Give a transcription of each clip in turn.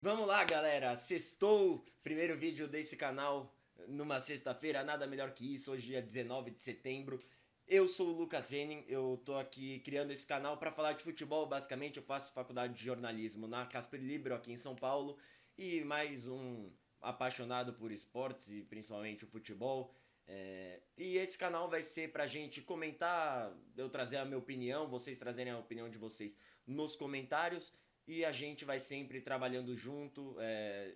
Vamos lá, galera. Sextou, primeiro vídeo desse canal numa sexta-feira, nada melhor que isso. Hoje é 19 de setembro. Eu sou o Lucas Henning, eu tô aqui criando esse canal para falar de futebol. Basicamente, eu faço faculdade de jornalismo na Casper Libero, aqui em São Paulo, e mais um apaixonado por esportes e principalmente o futebol. E esse canal vai ser pra gente comentar, eu trazer a minha opinião, vocês trazerem a opinião de vocês nos comentários e a gente vai sempre trabalhando junto,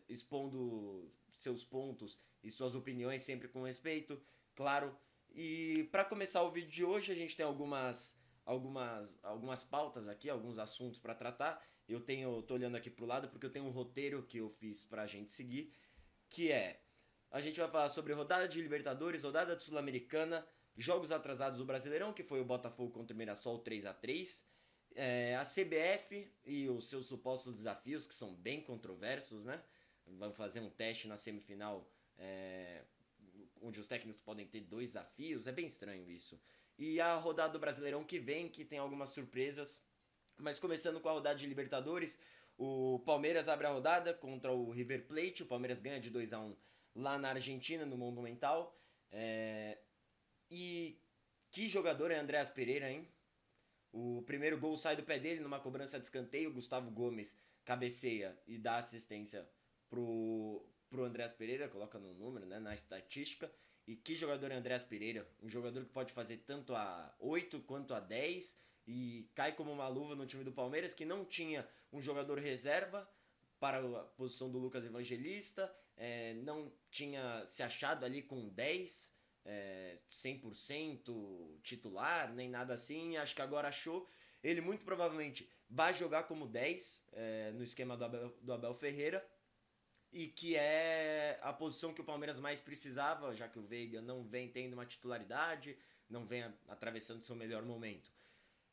expondo seus pontos e suas opiniões sempre com respeito, claro. E para começar o vídeo de hoje, a gente tem algumas pautas aqui, alguns assuntos para tratar. Tô olhando aqui pro lado porque eu tenho um roteiro que eu fiz pra gente seguir, que é a gente vai falar sobre rodada de Libertadores, rodada de Sul-Americana, jogos atrasados do Brasileirão, que foi o Botafogo contra o Mirassol 3-3, a CBF e os seus supostos desafios, que são bem controversos, né? Vamos fazer um teste na semifinal, onde os técnicos podem ter dois desafios, é bem estranho isso. E a rodada do Brasileirão que vem, que tem algumas surpresas. Mas começando com a rodada de Libertadores, o Palmeiras abre a rodada contra o River Plate. O Palmeiras ganha de 2-1 lá na Argentina, no Monumental. E que jogador é Andréas Pereira, hein? O primeiro gol sai do pé dele numa cobrança de escanteio. O Gustavo Gomes cabeceia e dá assistência pro Andréas Pereira, coloca no número, né, na estatística. E que jogador é Andréas Pereira? Um jogador que pode fazer tanto a 8 quanto a 10 e cai como uma luva no time do Palmeiras, que não tinha um jogador reserva para a posição do Lucas Evangelista, não tinha se achado ali com 10, 100% titular, nem nada assim. Acho que agora achou. Ele muito provavelmente vai jogar como 10 no esquema do Abel Ferreira, e que é a posição que o Palmeiras mais precisava, já que o Veiga não vem tendo uma titularidade, não vem atravessando seu melhor momento.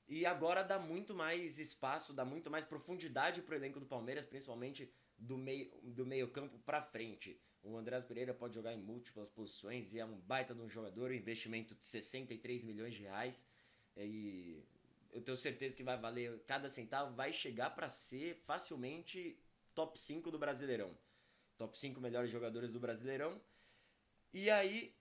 E agora dá muito mais espaço, dá muito mais profundidade pro elenco do Palmeiras, principalmente do meio campo para frente. O Andrés Pereira pode jogar em múltiplas posições e é um baita de um jogador, um investimento de 63 milhões de reais. E eu tenho certeza que vai valer cada centavo, vai chegar para ser facilmente top 5 do Brasileirão. Top 5 melhores jogadores do Brasileirão. E aí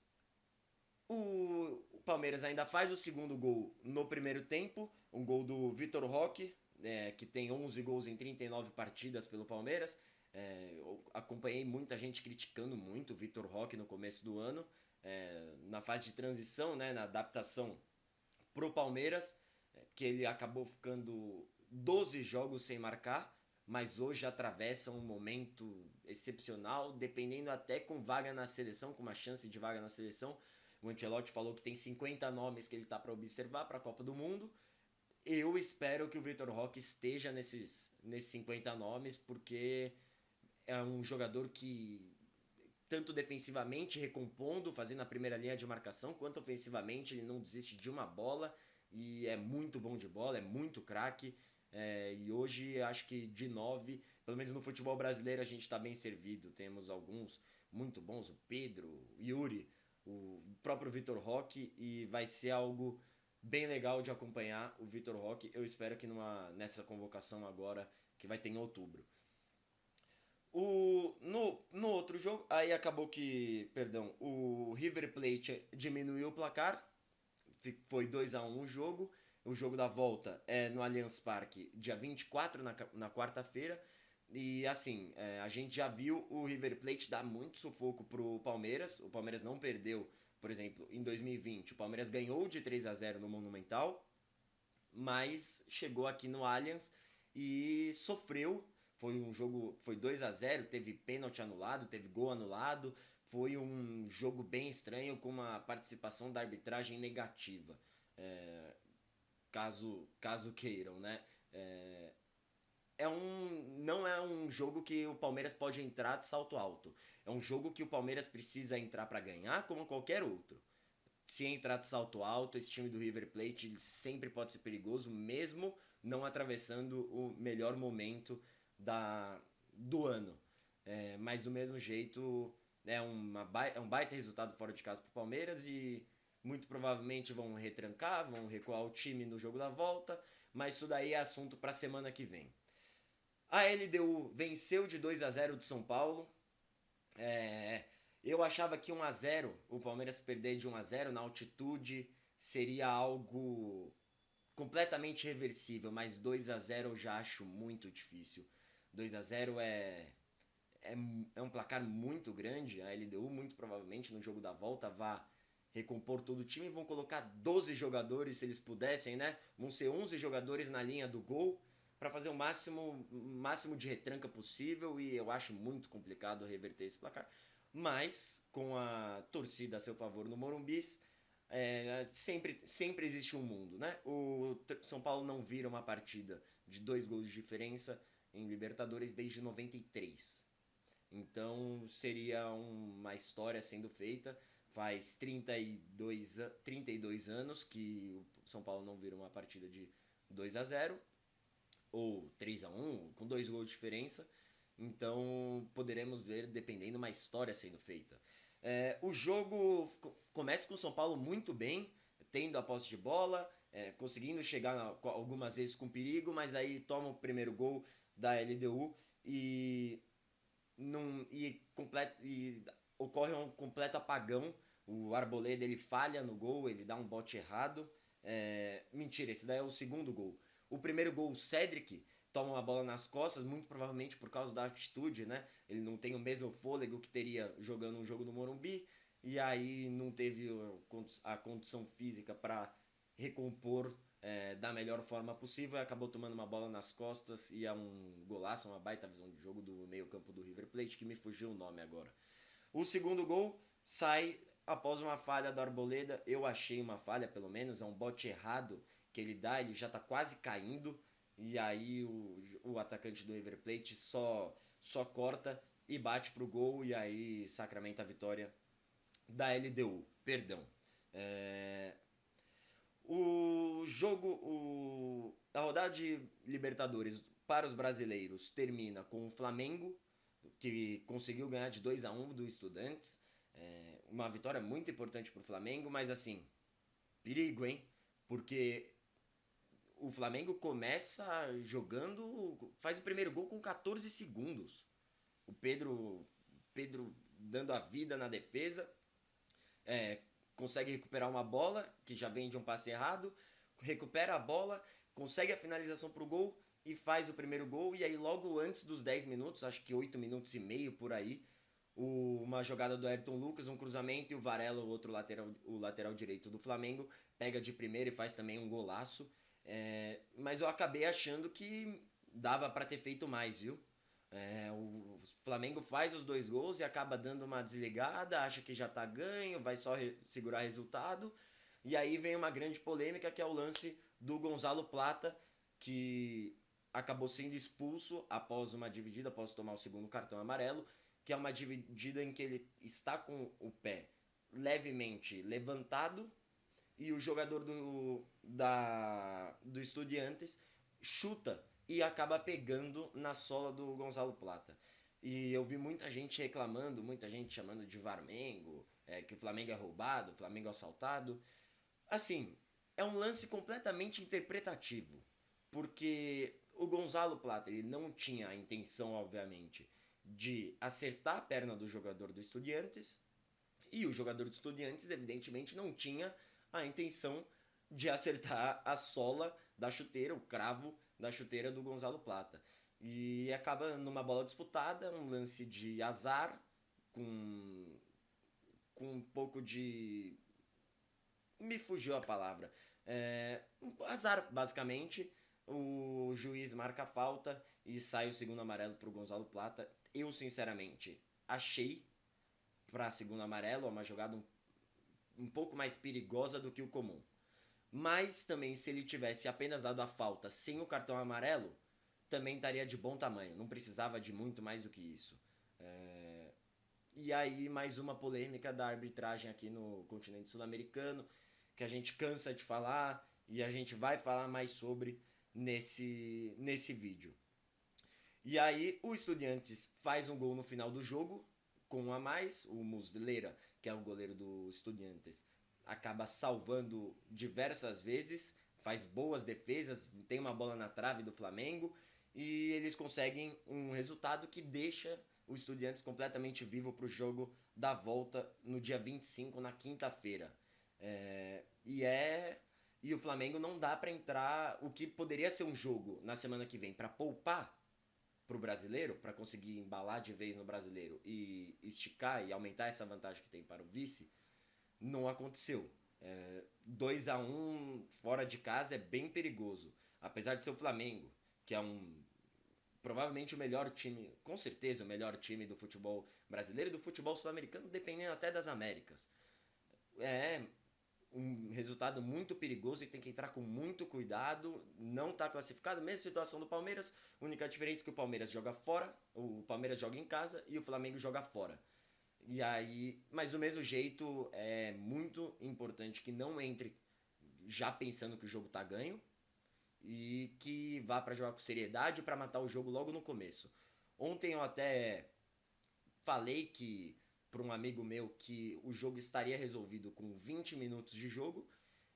o Palmeiras ainda faz o segundo gol no primeiro tempo, um gol do Vitor Roque, que tem 11 gols em 39 partidas pelo Palmeiras. Eu acompanhei muita gente criticando muito o Vitor Roque no começo do ano, na fase de transição, né, na adaptação pro Palmeiras, que ele acabou ficando 12 jogos sem marcar, mas hoje atravessa um momento excepcional, dependendo até com vaga na seleção, com uma chance de vaga na seleção. O Ancelotti falou que tem 50 nomes que ele tá para observar para a Copa do Mundo. Eu espero que o Vitor Roque esteja nesses 50 nomes, porque é um jogador que tanto defensivamente recompondo, fazendo a primeira linha de marcação, quanto ofensivamente ele não desiste de uma bola e é muito bom de bola, é muito craque. E hoje acho que de 9, pelo menos no futebol brasileiro, a gente está bem servido. Temos alguns muito bons, o Pedro, o Yuri, o próprio Vitor Roque, e vai ser algo bem legal de acompanhar o Vitor Roque. Eu espero que nessa convocação agora, que vai ter em outubro. No outro jogo, aí acabou que, perdão, o River Plate diminuiu o placar, foi 2-1 o jogo. O jogo da volta é no Allianz Parque, dia 24, na quarta-feira. E assim, a gente já viu o River Plate dar muito sufoco pro Palmeiras. O Palmeiras não perdeu, por exemplo, em 2020. O Palmeiras ganhou de 3-0 no Monumental, mas chegou aqui no Allianz e sofreu. Foi um jogo, foi 2-0, teve pênalti anulado, teve gol anulado. Foi um jogo bem estranho com uma participação da arbitragem negativa. Caso queiram, né? Não é um jogo que o Palmeiras pode entrar de salto alto. É um jogo que o Palmeiras precisa entrar para ganhar, como qualquer outro. Se entrar de salto alto, esse time do River Plate ele sempre pode ser perigoso, mesmo não atravessando o melhor momento do ano. Mas do mesmo jeito, é um baita resultado fora de casa para o Palmeiras e muito provavelmente vão retrancar, vão recuar o time no jogo da volta, mas isso daí é assunto para a semana que vem. A LDU venceu de 2-0 do São Paulo. Eu achava que 1-0, o Palmeiras perder de 1-0 na altitude seria algo completamente reversível, mas 2-0 eu já acho muito difícil. 2-0 é um placar muito grande. A LDU, muito provavelmente, no jogo da volta, vai recompor todo o time e vão colocar 12 jogadores, se eles pudessem, né? Vão ser 11 jogadores na linha do gol para fazer o máximo de retranca possível, e eu acho muito complicado reverter esse placar. Mas, com a torcida a seu favor no Morumbi, sempre existe um mundo, né? O São Paulo não vira uma partida de 2 gols de diferença em Libertadores desde 93. Então seria uma história sendo feita. Faz 32 anos que o São Paulo não vira uma partida de 2-0 ou 3-1, com 2 gols de diferença. Então poderemos ver, dependendo, uma história sendo feita. O jogo começa com o São Paulo muito bem, tendo a posse de bola, conseguindo chegar algumas vezes com perigo, mas aí toma o primeiro gol da LDU e ocorre um completo apagão. O Arboleda ele falha no gol, ele dá um bote errado. Mentira, esse daí é o segundo gol. O primeiro gol, o Cedric toma uma bola nas costas, muito provavelmente por causa da altitude, né? Ele não tem o mesmo fôlego que teria jogando um jogo no Morumbi, e aí não teve a condição física para recompor da melhor forma possível, e acabou tomando uma bola nas costas, e é um golaço, uma baita visão de jogo do meio campo do River Plate, que me fugiu o nome agora. O segundo gol sai após uma falha do Arboleda. Eu achei uma falha, pelo menos, é um bote errado que ele dá, ele já tá quase caindo, e aí o atacante do River Plate só corta e bate pro gol, e aí sacramenta a vitória da LDU. Perdão. A rodada de Libertadores para os brasileiros termina com o Flamengo, que conseguiu ganhar de 2-1 do Estudiantes. Uma vitória muito importante pro Flamengo, mas assim, perigo, hein? Porque o Flamengo começa jogando, faz o primeiro gol com 14 segundos. O Pedro dando a vida na defesa, consegue recuperar uma bola que já vem de um passe errado, recupera a bola, consegue a finalização pro gol e faz o primeiro gol. E aí logo antes dos 10 minutos, acho que 8 minutos e meio por aí, uma jogada do Ayrton Lucas, um cruzamento, e o Varela, o lateral direito do Flamengo, pega de primeira e faz também um golaço. Mas eu acabei achando que dava para ter feito mais, viu? O Flamengo faz os 2 gols e acaba dando uma desligada, acha que já tá ganho, vai só segurar resultado. E aí vem uma grande polêmica, que é o lance do Gonzalo Plata, que acabou sendo expulso após uma dividida, após tomar o segundo cartão amarelo, que é uma dividida em que ele está com o pé levemente levantado e o jogador do Estudiantes chuta e acaba pegando na sola do Gonzalo Plata. E eu vi muita gente reclamando, muita gente chamando de Varmengo, que o Flamengo é roubado, o Flamengo é assaltado. Assim, é um lance completamente interpretativo, porque o Gonzalo Plata ele não tinha a intenção, obviamente, de acertar a perna do jogador do Estudiantes, e o jogador do Estudiantes, evidentemente, não tinha a intenção de acertar a sola da chuteira, o cravo da chuteira do Gonzalo Plata. E acaba numa bola disputada, um lance de azar, com um pouco de... me fugiu a palavra. Azar, basicamente. O juiz marca a falta e sai o segundo amarelo pro Gonzalo Plata. Eu, sinceramente, achei para segundo amarelo uma jogada um pouco mais perigosa do que o comum. Mas também, se ele tivesse apenas dado a falta sem o cartão amarelo, também estaria de bom tamanho. Não precisava de muito mais do que isso. E aí, mais uma polêmica da arbitragem aqui no continente sul-americano, que a gente cansa de falar e a gente vai falar mais sobre nesse vídeo. E aí, o Estudiantes faz um gol no final do jogo, com um a mais. O Muslera, que é o goleiro do Estudiantes, acaba salvando diversas vezes, faz boas defesas, tem uma bola na trave do Flamengo, e eles conseguem um resultado que deixa o Estudiantes completamente vivo para o jogo da volta no dia 25, na quinta-feira. É, e o Flamengo não dá para entrar o que poderia ser um jogo na semana que vem para poupar pro brasileiro, para conseguir embalar de vez no brasileiro e esticar e aumentar essa vantagem que tem para o vice, não aconteceu. 2-1 fora de casa é bem perigoso. Apesar de ser o Flamengo, que é provavelmente o melhor time, com certeza o melhor time do futebol brasileiro e do futebol sul-americano, dependendo até das Américas. É um resultado muito perigoso e tem que entrar com muito cuidado. Não está classificado, mesma situação do Palmeiras. A única diferença é que o Palmeiras joga fora, o Palmeiras joga em casa e o Flamengo joga fora. E aí, mas do mesmo jeito, é muito importante que não entre já pensando que o jogo tá ganho e que vá para jogar com seriedade para matar o jogo logo no começo. Ontem eu até falei que para um amigo meu que o jogo estaria resolvido com 20 minutos de jogo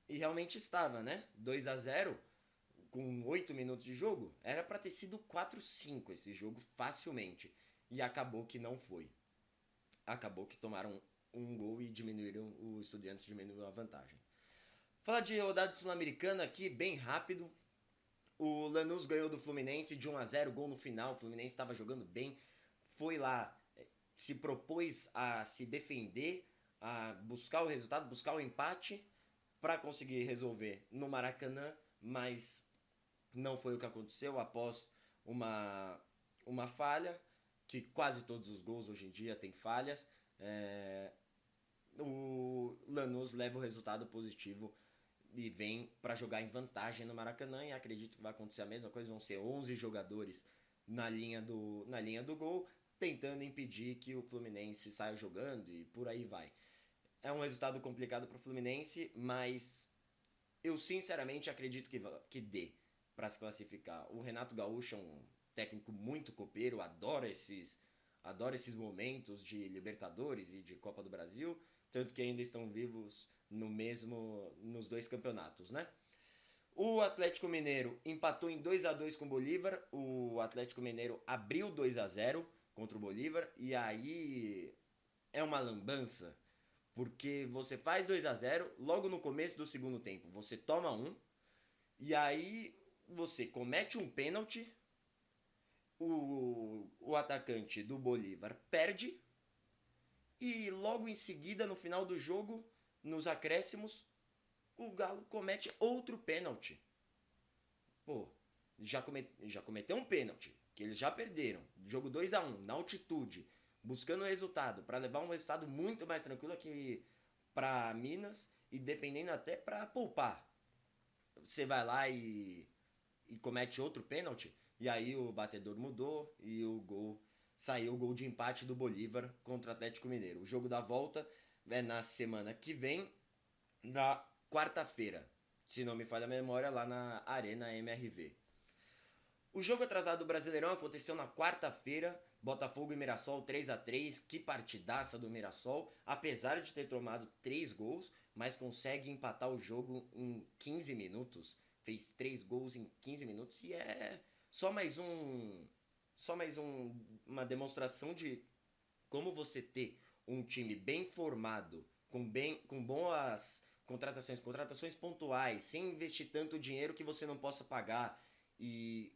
e realmente estava, né? 2-0 com 8 minutos de jogo, era para ter sido 4-5 esse jogo facilmente e acabou que não foi. Acabou que tomaram um gol e diminuíram, o Estudiantes diminuiu a vantagem. Falar de rodada sul-americana aqui, bem rápido. O Lanús ganhou do Fluminense de 1-0, gol no final. O Fluminense estava jogando bem, foi lá, se propôs a se defender, a buscar o resultado, buscar o empate para conseguir resolver no Maracanã, mas não foi o que aconteceu após uma falha, que quase todos os gols hoje em dia têm falhas. O Lanús leva o resultado positivo e vem para jogar em vantagem no Maracanã, e acredito que vai acontecer a mesma coisa, vão ser 11 jogadores na linha do gol, tentando impedir que o Fluminense saia jogando e por aí vai. É um resultado complicado para o Fluminense, mas eu sinceramente acredito que dê para se classificar. O Renato Gaúcho é um técnico muito copeiro, adora esses momentos de Libertadores e de Copa do Brasil, tanto que ainda estão vivos nos dois campeonatos, né? O Atlético Mineiro empatou em 2-2 com o Bolívar. O Atlético Mineiro abriu 2-0 contra o Bolívar e aí é uma lambança, porque você faz 2-0, logo no começo do segundo tempo você toma um, e aí você comete um pênalti, o atacante do Bolívar perde, e logo em seguida, no final do jogo, nos acréscimos, o Galo comete outro pênalti. Pô, já cometeu um pênalti, que eles já perderam. Jogo 2-1 na altitude, buscando o resultado, para levar um resultado muito mais tranquilo aqui para Minas, e dependendo até para poupar. Você vai lá e comete outro pênalti, e aí o batedor mudou e saiu o gol de empate do Bolívar contra o Atlético Mineiro. O jogo da volta é na semana que vem, na quarta-feira, se não me falha a memória, lá na Arena MRV. O jogo atrasado do Brasileirão aconteceu na quarta-feira, Botafogo e Mirassol 3-3, que partidaça do Mirassol, apesar de ter tomado 3 gols, mas consegue empatar o jogo em 15 minutos, fez 3 gols em 15 minutos, e é só mais uma demonstração de como você ter um time bem formado, com boas contratações pontuais, sem investir tanto dinheiro que você não possa pagar, e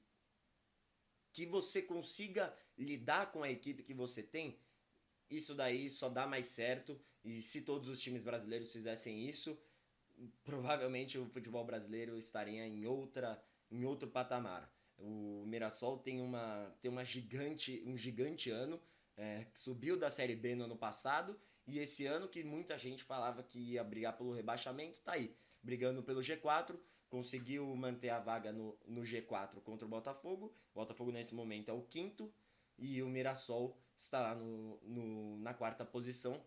que você consiga lidar com a equipe que você tem. Isso daí só dá mais certo, e se todos os times brasileiros fizessem isso, provavelmente o futebol brasileiro estaria em outro patamar. O Mirassol tem um gigante ano, que subiu da Série B no ano passado, e esse ano que muita gente falava que ia brigar pelo rebaixamento, tá aí, brigando pelo G4, conseguiu manter a vaga no G4 contra o Botafogo. O Botafogo nesse momento é o quinto, e o Mirassol está lá na quarta posição,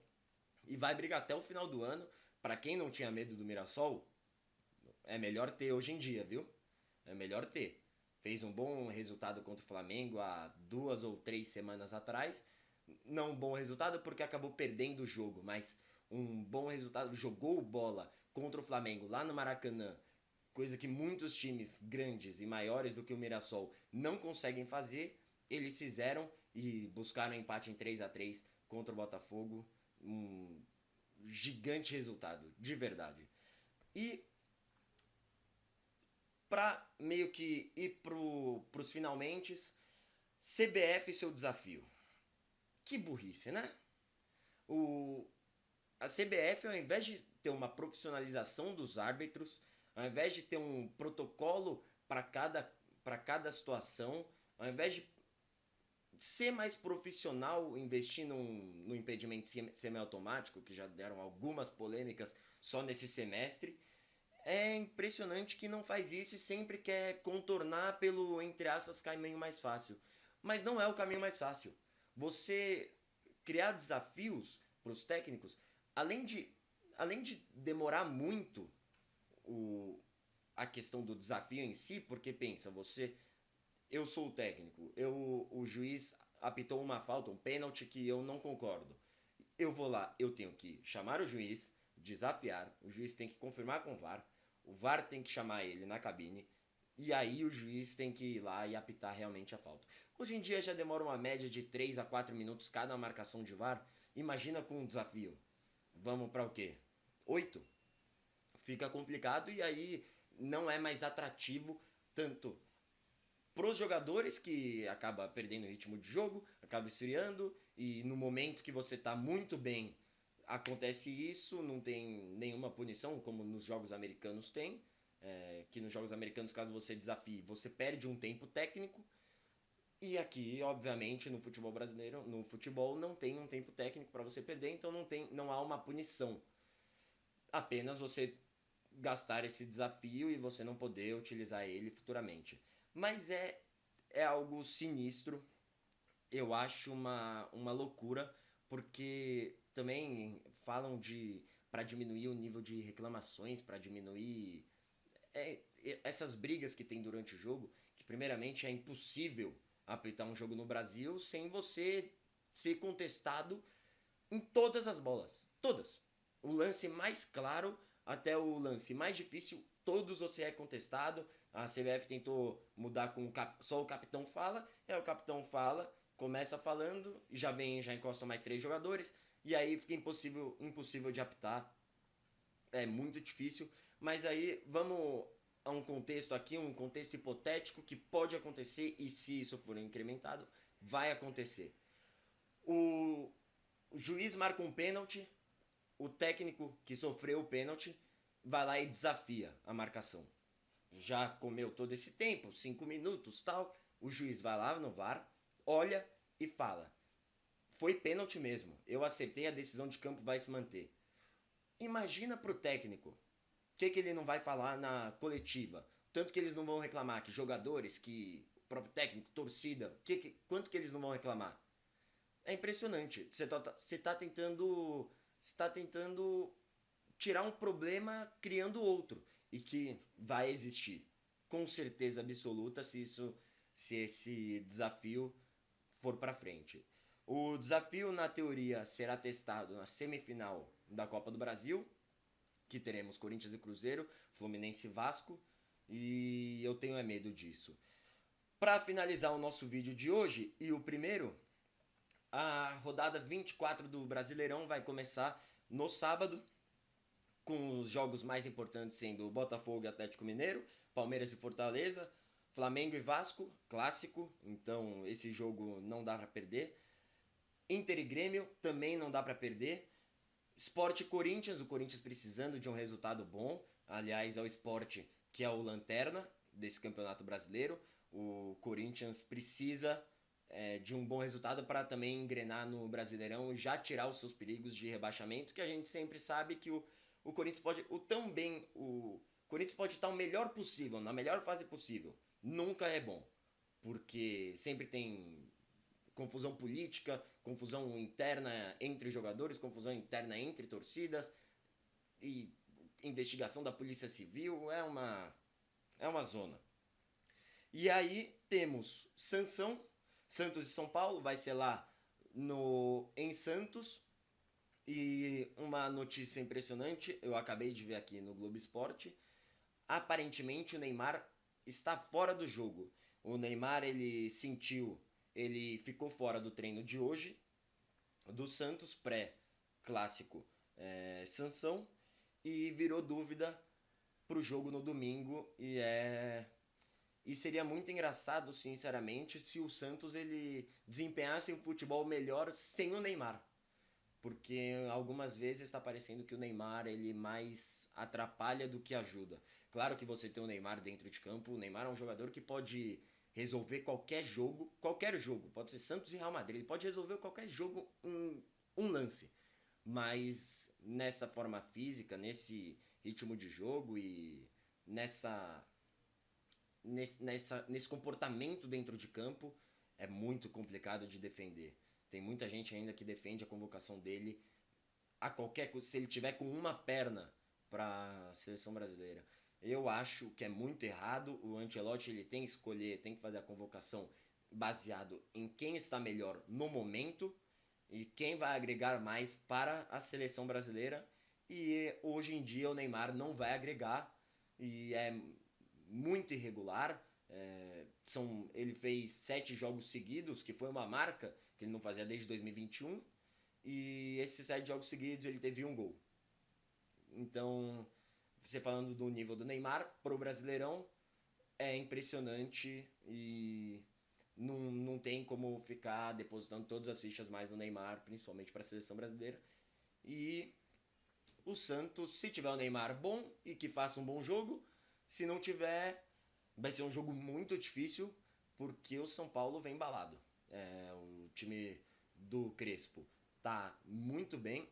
e vai brigar até o final do ano. Para quem não tinha medo do Mirassol, é melhor ter hoje em dia, viu? É melhor ter. Fez um bom resultado contra o Flamengo há 2 ou 3 semanas atrás. Não um bom resultado porque acabou perdendo o jogo, mas um bom resultado. Jogou bola contra o Flamengo lá no Maracanã, coisa que muitos times grandes e maiores do que o Mirassol não conseguem fazer, eles fizeram e buscaram empate em 3-3 contra o Botafogo. Um gigante resultado, de verdade. E pra meio que ir pros finalmente, CBF e seu desafio. Que burrice, né? A CBF, ao invés de ter uma profissionalização dos árbitros, ao invés de ter um protocolo para cada situação, ao invés de ser mais profissional, investir no impedimento semiautomático, que já deram algumas polêmicas só nesse semestre, é impressionante que não faz isso e sempre quer contornar pelo, entre aspas, caminho mais fácil. Mas não é o caminho mais fácil. Você criar desafios para os técnicos, além de, além de demorar muito o, a questão do desafio em si, porque pensa, eu sou o técnico, o juiz apitou uma falta, um pênalti que eu não concordo. Eu vou lá, eu tenho que chamar o juiz, desafiar, o juiz tem que confirmar com o VAR tem que chamar ele na cabine, e aí o juiz tem que ir lá e apitar realmente a falta. Hoje em dia já demora uma média de 3 a 4 minutos cada marcação de VAR, imagina com um desafio. Vamos para o quê? 8? Fica complicado e aí não é mais atrativo tanto pros jogadores, que acaba perdendo o ritmo de jogo, acaba esfriando, e no momento que você tá muito bem acontece isso, não tem nenhuma punição, como nos jogos americanos tem, que nos jogos americanos, caso você desafie, você perde um tempo técnico, e aqui, obviamente, no futebol brasileiro, no futebol não tem um tempo técnico para você perder, então não há uma punição. Apenas você gastar esse desafio e você não poder utilizar ele futuramente. Mas é algo sinistro, eu acho uma loucura, porque também falam de para diminuir o nível de reclamações, para diminuir essas brigas que tem durante o jogo, que primeiramente é impossível apitar um jogo no Brasil sem você ser contestado em todas as bolas. Todas. O lance mais claro até o lance mais difícil, todos você é contestado. A CBF tentou mudar com só o capitão fala, o capitão fala, começa falando, já encosta mais 3 jogadores, e aí fica impossível de apitar. É muito difícil, mas aí vamos a um contexto aqui, um contexto hipotético que pode acontecer, e se isso for incrementado, vai acontecer. O juiz marca um pênalti, o técnico que sofreu o pênalti vai lá e desafia a marcação. Já comeu todo esse tempo, 5 minutos, tal. O juiz vai lá no VAR, olha e fala: foi pênalti mesmo, eu acertei, a decisão de campo vai se manter. Imagina pro técnico, o que ele não vai falar na coletiva? Tanto que eles não vão reclamar, que jogadores, que o próprio técnico, torcida, quanto que eles não vão reclamar? É impressionante. Você tá tentando tirar um problema criando outro, e que vai existir com certeza absoluta se esse desafio for para frente. O desafio, na teoria, será testado na semifinal da Copa do Brasil, que teremos Corinthians e Cruzeiro, Fluminense e Vasco, e eu tenho medo disso. Para finalizar o nosso vídeo de hoje, e o primeiro, a rodada 24 do Brasileirão vai começar no sábado, com os jogos mais importantes sendo Botafogo e Atlético Mineiro, Palmeiras e Fortaleza, Flamengo e Vasco, clássico, então esse jogo não dá para perder. Inter e Grêmio também não dá para perder. Sport e Corinthians, o Corinthians precisando de um resultado bom, aliás é o Sport que é o lanterna desse campeonato brasileiro, o Corinthians precisa de um bom resultado para também engrenar no Brasileirão e já tirar os seus perigos de rebaixamento, que a gente sempre sabe que o Corinthians pode o Corinthians pode estar o melhor possível, na melhor fase possível. Nunca é bom, porque sempre tem confusão política, confusão interna entre jogadores, confusão interna entre torcidas e investigação da Polícia Civil, é uma zona. E aí temos Santos e São Paulo, vai ser lá em Santos. E uma notícia impressionante, eu acabei de ver aqui no Globo Esporte, aparentemente o Neymar está fora do jogo. O Neymar, ele ficou fora do treino de hoje, do Santos pré-clássico Sansão, e virou dúvida pro jogo no domingo, e seria muito engraçado, sinceramente, se o Santos ele desempenhasse um futebol melhor sem o Neymar. Porque algumas vezes está parecendo que o Neymar ele mais atrapalha do que ajuda. Claro que você tem o Neymar dentro de campo, o Neymar é um jogador que pode resolver qualquer jogo, pode ser Santos e Real Madrid, ele pode resolver qualquer jogo um lance. Mas nessa forma física, nesse ritmo de jogo e nesse comportamento dentro de campo, é muito complicado de defender. Tem muita gente ainda que defende a convocação dele a qualquer coisa, se ele tiver com uma perna para a seleção brasileira. Eu acho que é muito errado. O Ancelotti ele tem que escolher, tem que fazer a convocação baseado em quem está melhor no momento e quem vai agregar mais para a seleção brasileira. E hoje em dia o Neymar não vai agregar e é muito irregular. Ele fez 7 jogos seguidos, que foi uma marca que ele não fazia desde 2021. E esses 7 jogos seguidos ele teve um gol. Então, você falando do nível do Neymar pro Brasileirão, é impressionante e não tem como ficar depositando todas as fichas mais no Neymar, principalmente para a seleção brasileira. E o Santos, se tiver o Neymar bom e que faça um bom jogo, se não tiver, vai ser um jogo muito difícil, porque o São Paulo vem embalado. O time do Crespo tá muito bem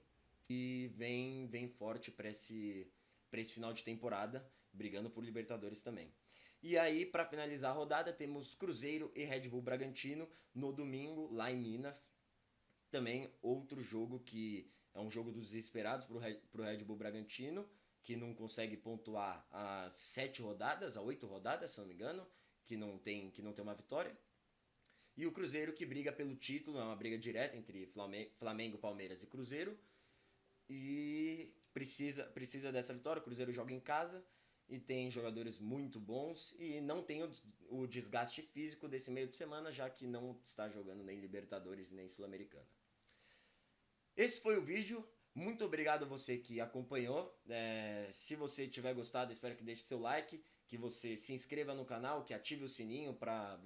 e vem forte para esse final de temporada, brigando por Libertadores também. E aí, para finalizar a rodada, temos Cruzeiro e Red Bull Bragantino no domingo, lá em Minas. Também outro jogo que é um jogo dos desesperados pro Red Bull Bragantino, que não consegue pontuar a 7 rodadas, a 8 rodadas, se não me engano, que não tem uma vitória. E o Cruzeiro que briga pelo título, é uma briga direta entre Flamengo, Palmeiras e Cruzeiro. E precisa dessa vitória. O Cruzeiro joga em casa e tem jogadores muito bons e não tem o desgaste físico desse meio de semana, já que não está jogando nem Libertadores nem Sul-Americana. Esse foi o vídeo. Muito obrigado a você que acompanhou. Se você tiver gostado, espero que deixe seu like, que você se inscreva no canal, que ative o sininho para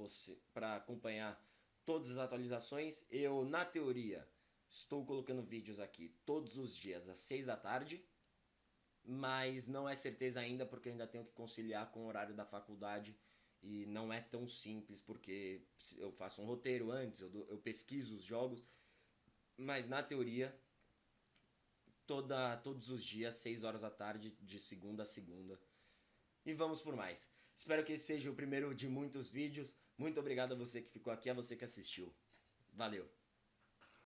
acompanhar todas as atualizações. Eu, na teoria, estou colocando vídeos aqui todos os dias às 6 da tarde, mas não é certeza ainda porque eu ainda tenho que conciliar com o horário da faculdade e não é tão simples porque eu faço um roteiro antes, eu pesquiso os jogos, mas na teoria todos os dias, 6 horas da tarde, de segunda a segunda. E vamos por mais. Espero que esse seja o primeiro de muitos vídeos. Muito obrigado a você que ficou aqui, a você que assistiu. Valeu!